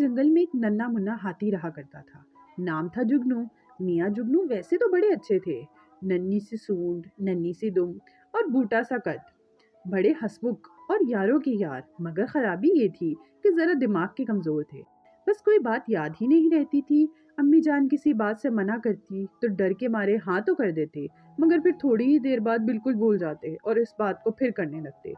जंगल में एक नन्हा मुन्ना हाथी रहा करता था। नाम था जुगनू। मियाँ जुगनू वैसे तो बड़े अच्छे थे। नन्ही सी सूंड, नन्ही सी दुम और बूटा सा कद। बड़े हंसमुख और यारों के यार। मगर खराबी ये थी कि जरा दिमाग के कमजोर थे। बस कोई बात याद ही नहीं रहती थी। अम्मी जान किसी बात से मना करती तो डर के मारे हाँ तो कर देते, मगर फिर थोड़ी ही देर बाद बिल्कुल भूल जाते और इस बात को फिर करने लगते।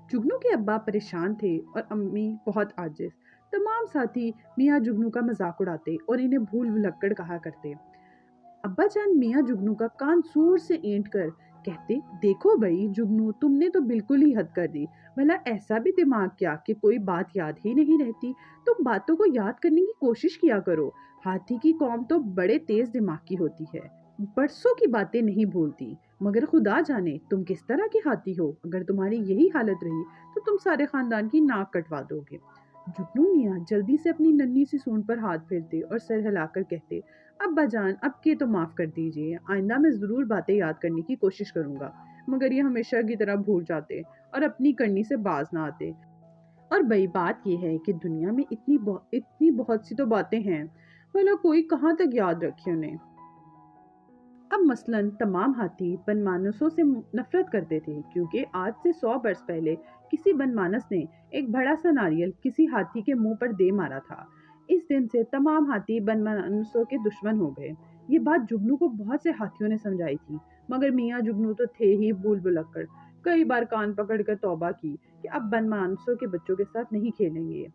जुगनू के अब्बा परेशान थे और अम्मी बहुत आजिज। तमाम साथी मियाँ जुगनू का मजाक उड़ाते और इन्हें भूल भुलक्कड़ कहा करते। अब्बा जान मियाँ जुगनू का कान जोर से ऐंठ कर कहते, देखो भाई जुगनू, तुमने तो बिल्कुल ही हद कर दी। भला ऐसा भी दिमाग क्या कि कोई बात याद ही नहीं रहती। तुम बातों को याद करने की कोशिश किया करो। हाथी की कौम तो बड़े तेज दिमाग की होती है, बरसों की बातें नहीं भूलती। मगर खुदा जाने तुम किस तरह के हाथी हो। अगर तुम्हारी यही हालत रही तो तुम सारे खानदान की नाक कटवा दोगे। जुगनू मियाँ जल्दी से अपनी नन्ही सी सूंड पर हाथ फेरते और सर हिलाकर कहते, अब्बा जान, अब के तो माफ कर दीजिए। आइंदा मैं जरूर बातें याद करने की कोशिश करूंगा। मगर ये हमेशा की तरह भूल जाते और अपनी करनी से बाज ना आते। और बड़ी बात यह है कि दुनिया में इतनी बहुत सी तो बातें हैं, भला कोई कहाँ तक याद रखे उन्हें। अब मसलन तमाम हाथी बनमानसों से नफरत करते थे, क्योंकि आज से 100 बरस पहले किसी बनमानस ने एक बड़ा सा नारियल किसी हाथी के मुंह पर दे मारा था। इस दिन से तमाम हाथी बनमानसों के दुश्मन हो गए। ये बात जुगनू को बहुत से हाथियों ने समझाई थी, मगर मियाँ जुगनू तो थे ही भूल भुलक्कड़। कई बार कान पकड़कर तौबा की कि अब बनमानसों के बच्चों के साथ नहीं खेलेंगे।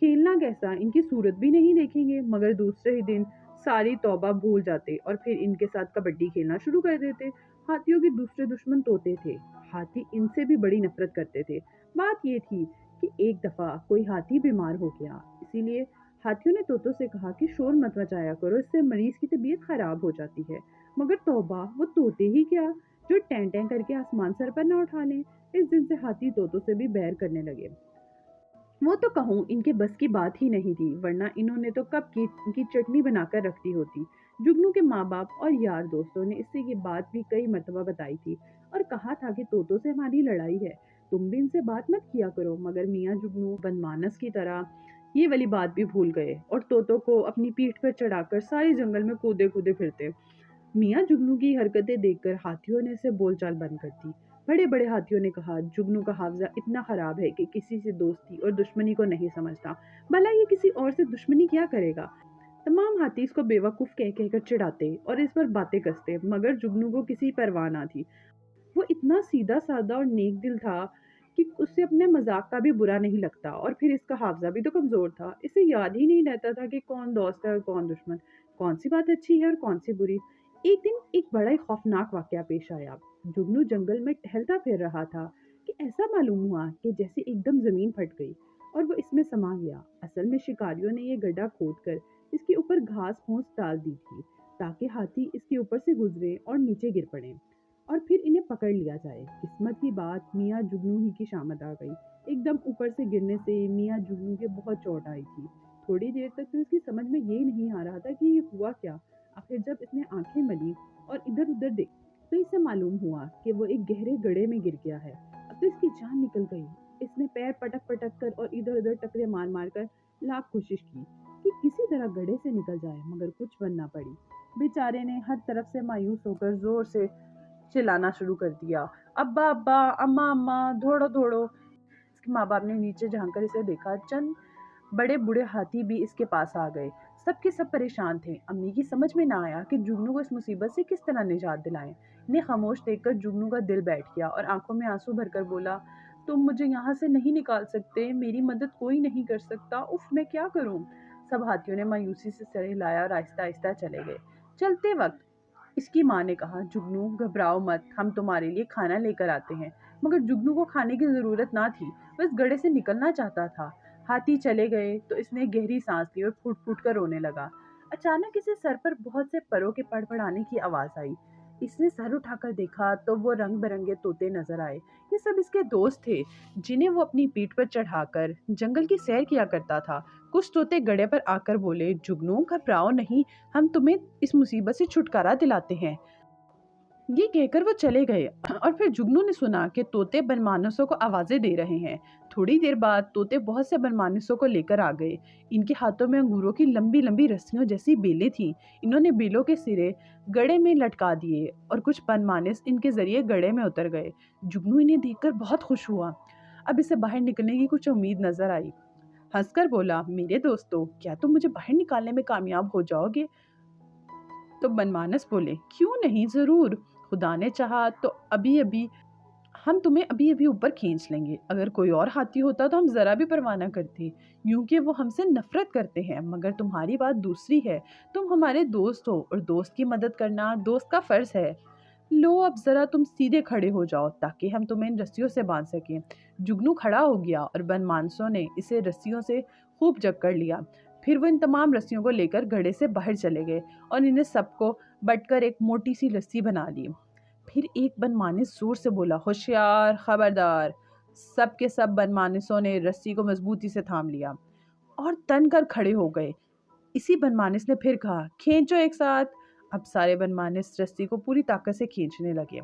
खेलना कैसा, इनकी सूरत भी नहीं देखेंगे। मगर दूसरे ही दिन सारी तौबा भूल जाते और फिर इनके साथ कबड्डी खेलना शुरू कर देते। हाथियों के दूसरे दुश्मन तोते थे। हाथी इनसे भी बड़ी नफरत करते थे। बात ये थी कि एक दफा कोई हाथी बीमार हो गया, इसीलिए हाथियों ने तोतों से कहा कि शोर मत मचाया करो, इससे मरीज की तबीयत खराब हो जाती है। मगर तौबा, वो तोते ही क्या जो टें टें करके आसमान सर पर न उठा लें। इस दिन से हाथी तोतों से भी बैर करने लगे। वो तो कहूँ इनके बस की बात ही नहीं थी, वरना इन्होंने तो कब की इनकी चटनी बनाकर रखती होती। जुगनू के माँ बाप और यार दोस्तों ने इससे ये बात भी कई मर्तबा बताई थी और कहा था कि तोतों से हमारी लड़ाई है, तुम भी इनसे बात मत किया करो। मगर मियाँ जुगनू बनमानस की तरह ये वाली बात भी भूल गए और तोतों को अपनी पीठ पर चढ़ाकर सारे जंगल में कूदे कूदे फिरते। मियाँ जुगनू की हरकतें देखकर हाथियों ने इसे बोलचाल बंद कर दी। बड़े बड़े हाथियों ने कहा, जुगनू का हावजा इतना खराब है कि किसी से दोस्ती और दुश्मनी को नहीं समझता। भला ये किसी और से दुश्मनी क्या करेगा। तमाम हाथी इसको बेवकूफ कह कहकर चिढ़ाते और इस पर बातें कसते, मगर जुगनू को किसी परवाह ना थी। वो इतना सीधा साधा और नेक दिल था कि उससे अपने मजाक का भी बुरा नहीं लगता। और फिर इसका हावजा भी तो कमजोर था, इसे याद ही नहीं रहता था कि कौन दोस्त है और कौन दुश्मन, कौन सी बात अच्छी है और कौन सी बुरी। एक दिन एक बड़ा ही खौफनाक वाकया पेश आया। जुगनू जंगल में टहलता फिर रहा था कि ऐसा मालूम हुआ कि जैसे एकदम जमीन फट गई और वो इसमें समा गया। असल में शिकारियों ने ये गड्ढा खोदकर इसके ऊपर घास फूस डाल दी थी, ताकि हाथी इसके ऊपर से गुजरे और नीचे गिर पड़े और फिर इन्हें पकड़ लिया जाए। किस्मत की बात, मियाँ जुगनू ही की शामत आ गई। एकदम ऊपर से गिरने से मियाँ जुगनू के बहुत चोट आई थी। थोड़ी देर तक तो इसकी समझ में ये नहीं आ रहा था कि ये हुआ क्या। आखिर जब इसने आंखें मली और इधर उधर देखा तो इसे मालूम हुआ कि वो एक गहरे गड्ढे में गिर गया है। अब तो इसकी जान निकल गई। इसने पैर पटक पटक कर और इधर उधर टकरे मार मार कर लाख कोशिश की कि किसी तरह गड्ढे से निकल जाए, मगर कुछ बन ना पड़ी। बेचारे ने हर तरफ से मायूस होकर जोर से चिल्लाना शुरू कर दिया, अब्बा अब्बा, अम्मा अम्मा, दौड़ो दौड़ो। इसके माँ बाप ने नीचे झांक कर इसे देखा। चंद बड़े बूढ़े हाथी भी इसके पास आ गए। सबके सब परेशान थे। अम्मी की समझ में ना आया कि जुगनू को इस मुसीबत से किस तरह निजात दिलाएं। इन्हें खामोश देखकर जुगनू का दिल बैठ गया और आंखों में आंसू भरकर बोला, तुम मुझे यहाँ से नहीं निकाल सकते, मेरी मदद कोई नहीं कर सकता, उफ मैं क्या करूँ। सब हाथियों ने मायूसी से सर हिलाया और आहिस्ता आहिस्ता चले गए। चलते वक्त इसकी माँ ने कहा, जुगनू घबराओ मत, हम तुम्हारे लिए खाना लेकर आते हैं। मगर जुगनू को खाने की जरूरत ना थी, बस गड्ढे से निकलना चाहता था। हाथी चले गए तो इसने गहरी सांस ली और फूट फूट कर रोने लगा। अचानक इसे सर पर बहुत से परों के पड़पड़ाने की आवाज आई। इसने सर उठाकर देखा तो वो रंग बिरंगे तोते नजर आए। ये सब इसके दोस्त थे, जिन्हें वो अपनी पीठ पर चढ़ाकर जंगल की सैर किया करता था। कुछ तोते गड्ढे पर आकर बोले, जुगनू घबराओ नहीं, हम तुम्हें इस मुसीबत से छुटकारा दिलाते हैं। یہ کہہ کر وہ چلے گئے اور پھر جگنو نے سنا کہ طوطے بنمانسوں کو آوازیں دے رہے ہیں۔ تھوڑی دیر بعد طوطے بہت سے بنمانسوں کو لے کر آ گئے۔ ان کے ہاتھوں میں انگوروں کی لمبی لمبی رسیوں جیسی بیلیں تھیں۔ انہوں نے بیلوں کے سرے گڑے میں لٹکا دیے اور کچھ بنمانس ان کے ذریعے گڑے میں اتر گئے۔ جگنو انہیں دیکھ کر بہت خوش ہوا۔ اب اسے باہر نکلنے کی کچھ امید نظر آئی۔ ہنس کر بولا، میرے دوستو، کیا تم مجھے باہر نکالنے میں کامیاب ہو جاؤ گے؟ تو بنمانس بولے، کیوں نہیں، ضرور، خدا نے چاہا تو ہم تمہیں ابھی ابھی اوپر کھینچ لیں گے۔ اگر کوئی اور ہاتھی ہوتا تو ہم ذرا بھی پرواہ نہ کرتے، یوں کہ وہ ہم سے نفرت کرتے ہیں، مگر تمہاری بات دوسری ہے۔ تم ہمارے دوست ہو اور دوست کی مدد کرنا دوست کا فرض ہے۔ لو اب ذرا تم سیدھے کھڑے ہو جاؤ تاکہ ہم تمہیں ان رسیوں سے باندھ سکیں۔ جگنو کھڑا ہو گیا اور بنمانسوں نے اسے رسیوں سے خوب جکڑ لیا۔ پھر وہ ان تمام رسیوں کو لے کر گھڑے سے باہر چلے گئے اور انہیں سب کو بٹ کر ایک موٹی سی رسی بنا لی۔ پھر ایک بنمانس زور سے بولا، ہوشیار، خبردار! سب کے سب بنمانسوں نے رسی کو مضبوطی سے تھام لیا اور تن کر کھڑے ہو گئے۔ اسی بنمانس نے پھر کہا، کھینچو ایک ساتھ۔ اب سارے بنمانس رسی کو پوری طاقت سے کھینچنے لگے۔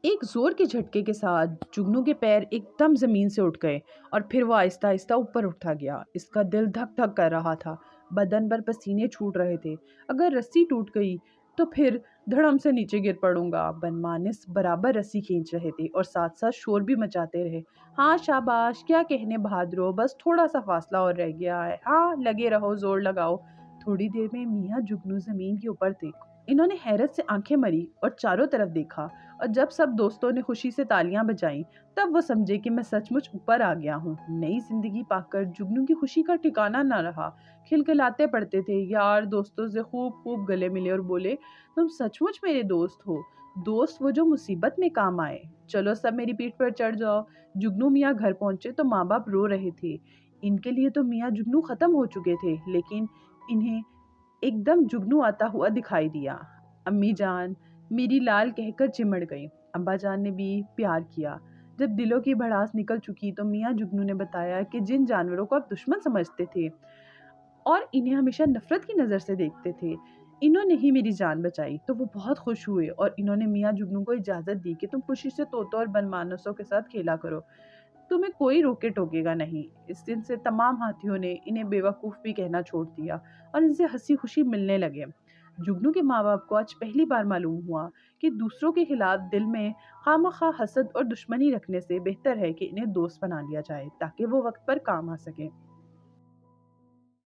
ایک زور کے جھٹکے کے ساتھ جگنو کے پیر ایک دم زمین سے اٹھ گئے اور پھر وہ آہستہ آہستہ اوپر اٹھا گیا۔ اس کا دل دھک دھک کر رہا تھا، بدن پر پسینے چھوٹ رہے تھے۔ اگر رسی ٹوٹ گئی تو پھر دھڑم سے نیچے گر پڑوں گا۔ بنمانس برابر رسی کھینچ رہے تھے اور ساتھ ساتھ شور بھی مچاتے رہے۔ ہاں شاباش، کیا کہنے بہادرو، بس تھوڑا سا فاصلہ اور رہ گیا ہے، ہاں لگے رہو، زور لگاؤ۔ تھوڑی دیر میں میاں جگنو زمین کے اوپر تھے۔ انہوں نے حیرت سے آنکھیں مری اور چاروں طرف دیکھا، اور جب سب دوستوں نے خوشی سے تالیاں بجائیں تب وہ سمجھے کہ میں سچ مچ اوپر آ گیا ہوں۔ نئی زندگی پا کر جگنو کی خوشی کا ٹھکانہ نہ رہا۔ کھلکھلاتے پڑتے تھے، یار دوستوں سے خوب خوب گلے ملے اور بولے، تم سچ مچ میرے دوست ہو، دوست وہ جو مصیبت میں کام آئے۔ چلو سب میری پیٹھ پر چڑھ جاؤ۔ جگنو میاں گھر پہنچے تو ماں باپ رو رہے تھے۔ ان کے لیے تو میاں جگنو ختم ہو چکے تھے، لیکن انہیں ایک دم جگنو آتا ہوا دکھائی دیا۔ امی جان میری لال کہہ کر چمڑ گئی۔ ابا جان نے بھی پیار کیا۔ جب دلوں کی بھڑاس نکل چکی تو میاں جگنو نے بتایا کہ جن جانوروں کو آپ دشمن سمجھتے تھے اور انہیں ہمیشہ نفرت کی نظر سے دیکھتے تھے، انہوں نے ہی میری جان بچائی۔ تو وہ بہت خوش ہوئے اور انہوں نے میاں جگنو کو اجازت دی کہ تم خوشی سے طوطوں اور بنمانسوں کے ساتھ کھیلا کرو، تمہیں کوئی روکے ٹوکے گا نہیں۔ اس دن سے تمام ہاتھیوں نے انہیں بیوقوف بھی کہنا چھوڑ دیا اور ان سے ہنسی خوشی ملنے لگے۔ جگنو کے ماں باپ کو آج پہلی بار معلوم ہوا کہ دوسروں کے خلاف دل میں خواہ حسد اور دشمنی رکھنے سے بہتر ہے کہ انہیں دوست بنا لیا جائے تاکہ وہ وقت پر کام آ سکے۔